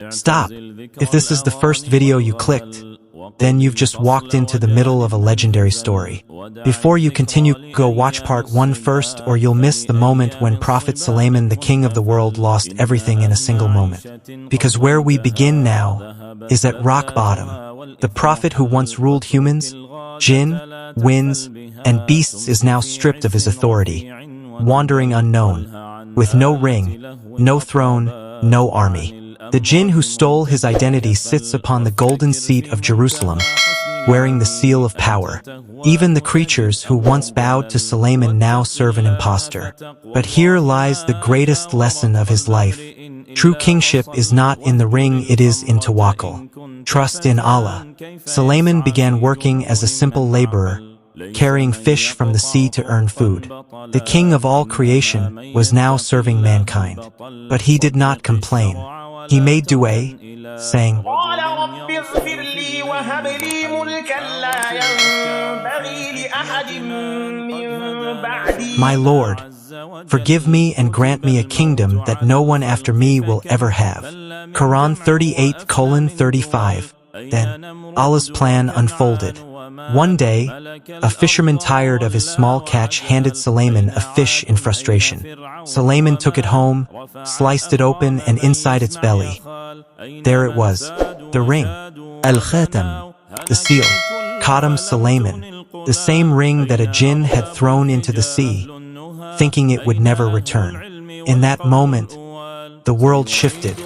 Stop! If this is the first video you clicked, then you've just walked into the middle of a legendary story. Before you continue, go watch part 1 first, or you'll miss the moment when Prophet Sulaymān, the king of the world, lost everything in a single moment. Because where we begin now is at rock bottom. The Prophet who once ruled humans, Jinn, winds, and beasts is now stripped of his authority, wandering unknown, with no ring, no throne, no army. The Jinn who stole his identity sits upon the golden seat of Jerusalem, wearing the seal of power. Even the creatures who once bowed to Sulayman now serve an impostor. But here lies the greatest lesson of his life. True kingship is not in the ring, it is in tawakkul. Trust in Allah. Sulayman began working as a simple laborer, carrying fish from the sea to earn food. The king of all creation was now serving mankind. But he did not complain. He made dua, saying, My Lord, forgive me and grant me a kingdom that no one after me will ever have. Quran 38:35. Then, Allah's plan unfolded. One day, a fisherman tired of his small catch handed Sulayman a fish in frustration. Sulayman took it home, sliced it open, and inside its belly, there it was, the ring, al-khatam, the seal, Khatam Sulayman, the same ring that a jinn had thrown into the sea, thinking it would never return. In that moment, the world shifted.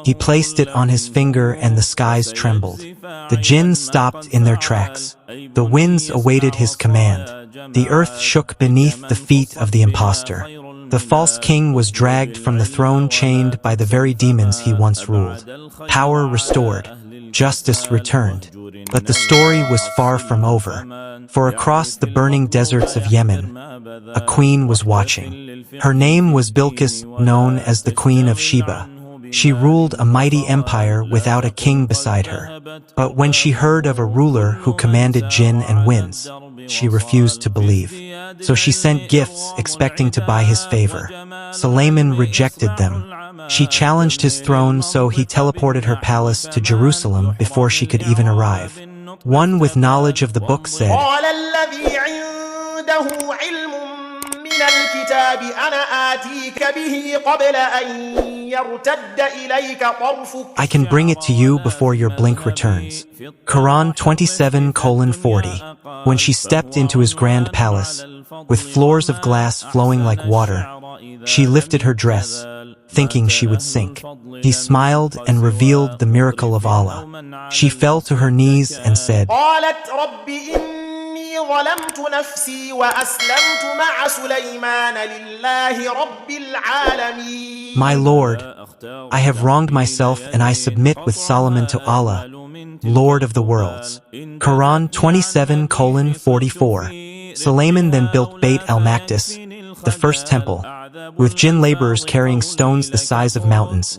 He placed it on his finger and the skies trembled. The jinn stopped in their tracks. The winds awaited his command. The earth shook beneath the feet of the impostor. The false king was dragged from the throne, chained by the very demons he once ruled. Power restored. Justice returned. But the story was far from over. For across the burning deserts of Yemen, a queen was watching. Her name was Bilqīs, known as the Queen of Sheba. She ruled a mighty empire without a king beside her. But when she heard of a ruler who commanded jinn and winds, she refused to believe. So she sent gifts expecting to buy his favor. Sulayman rejected them. She challenged his throne, so he teleported her palace to Jerusalem before she could even arrive. One with knowledge of the book said, I can bring it to you before your blink returns. Quran 27:40. When she stepped into his grand palace, with floors of glass flowing like water, she lifted her dress, thinking she would sink. He smiled and revealed the miracle of Allah. She fell to her knees and said, ظلمت نفسي وأسلمت مع سليمان لله رب العالمين. My Lord, I have wronged myself and I submit with Solomon to Allah, Lord of the worlds. Quran 27:44. Sulayman then built Bayt al-Maqdis, the first temple, with jinn laborers carrying stones the size of mountains,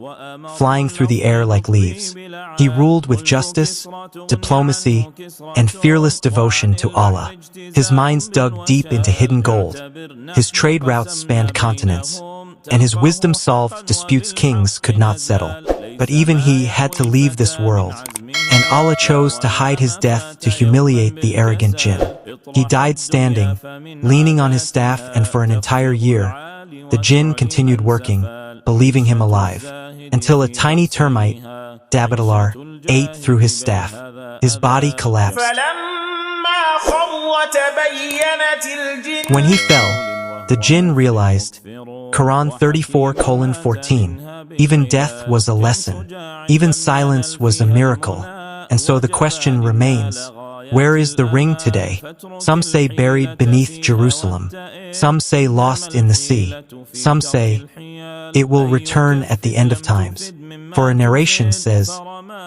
flying through the air like leaves. He ruled with justice, diplomacy, and fearless devotion to Allah. His mines dug deep into hidden gold. His trade routes spanned continents, and his wisdom solved disputes kings could not settle. But even he had to leave this world, and Allah chose to hide his death to humiliate the arrogant jinn. He died standing, leaning on his staff, and for an entire year, the jinn continued working, believing him alive, until a tiny termite, Dabatalar, ate through his staff. His body collapsed. When he fell, the jinn realized, Quran 34:14, even death was a lesson, even silence was a miracle, and so the question remains, where is the ring today? Some say buried beneath Jerusalem. Some say lost in the sea. Some say it will return at the end of times. For a narration says,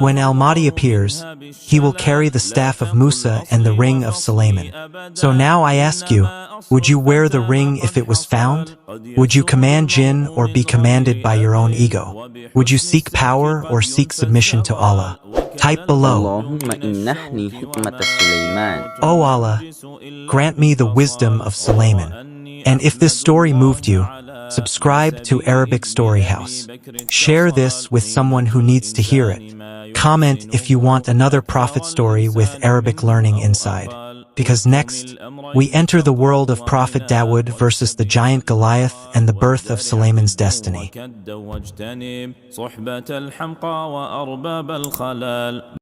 when Al-Mahdi appears, he will carry the staff of Musa and the ring of Sulayman. So now I ask you, would you wear the ring if it was found? Would you command jinn or be commanded by your own ego? Would you seek power or seek submission to Allah? Type below, اللهم حكمة سليمان. O Allah, grant me the wisdom of Sulayman. And if this story moved you, Subscribe to Arabic StoryHouse. Share this with someone who needs to hear it. Comment if you want another prophet story with Arabic learning inside. Because next, we enter the world of Prophet Dawood versus the giant Goliath and the birth of Sulayman's destiny.